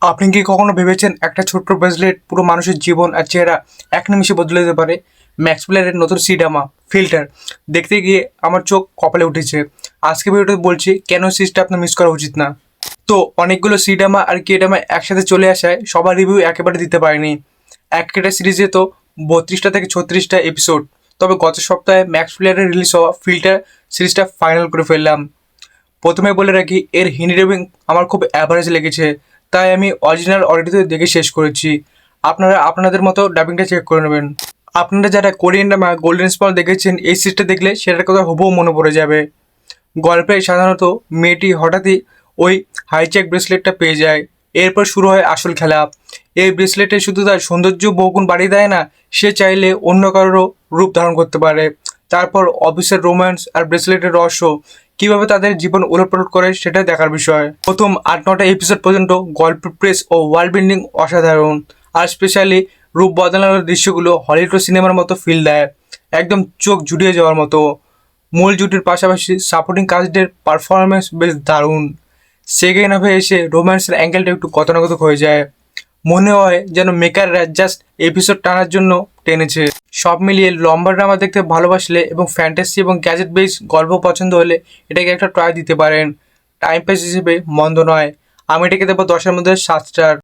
আপনি কি কখনো ভেবেছেন একটা ছোট্ট ব্রেসলেট পুরো মানুষের জীবন আর চেহারা এক নিমিষে বদলে দিতে পারে? ম্যাক্স প্লেয়ারের নতুন সিডামা ফিল্টার দেখতে গিয়ে আমার চোখ কপালে উঠেছে। আজকে ভিডিওতে বলছি কেন সিরিজটা আপনার মিস করা উচিত না। তো অনেকগুলো সিডামা আর কেডামা একসাথে চলে আসায় সবার রিভিউ একেবারে দিতে পারিনি। একটা সিরিজে তো 32টা থেকে 36টা এপিসোড। তবে গত সপ্তাহে ম্যাক্স প্লেয়ারের রিলিজ হওয়া ফিল্টার সিরিজটা ফাইনাল করে ফেললাম। প্রথমে বলে রাখি, এর হিন্দি ডাবিং আমার খুব অ্যাভারেজ লেগেছে, তাই আমি অরিজিনাল অডিওতে দেখে শেষ করেছি। আপনারা আপনাদের মতো ডাবিংটা চেক করে নেবেন। আপনারা যারা কোরিয়ান ড্রামা গোল্ডেন স্পল দেখেছেন, এই সিরিজটা দেখলে সেটার কথা হুবহু মনে পড়ে যাবে। গল্পে সাধারণত মেয়েটি হঠাৎই ওই হাইজ্যাক ব্রেসলেটটা পেয়ে যায়। এরপর শুরু হয় আসল খেলা। এই ব্রেসলেটে শুধু তার সৌন্দর্য বহুগুণ বাড়িয়ে দেয় না, সে চাইলে অন্য কারোরও রূপ ধারণ করতে পারে। তারপর অফিসের রোম্যান্স আর ব্রেসলেটের রহস্য কীভাবে তাদের জীবন ওলটপালট করে সেটাই দেখার বিষয়। প্রথম 8-9টা এপিসোড পর্যন্ত গল্প, প্রেস ও ওয়ার্ল্ড বিল্ডিং অসাধারণ। আর স্পেশালি রূপ বদলানোর দৃশ্যগুলো হলিউড সিনেমার মতো ফিল দেয়, একদম চোখ জুড়িয়ে যাওয়ার মতো। মূল জুটির পাশাপাশি সাপোর্টিং কাস্টদের পারফরমেন্স বেশ দারুণ। সেকেন্ড হাফে এসে রোম্যান্সের অ্যাঙ্গেলটা একটু গতানুগতিক হয়ে যায়। মনে হয় যেন মেকাররা জাস্ট এপিসোড টানার জন্য টেনেছে। সব মিলিয়ে লম্বা ড্রামা দেখতে ভালোবাসলে এবং ফ্যান্টাসি এবং গ্যাজেট বেস গল্প পছন্দ হলে এটাকে একটা ট্রাই দিতে পারেন। টাইম পাস হিসেবে মন্দ নয়। আমি এটাকে দেবো 10-এর মধ্যে 7 স্টার।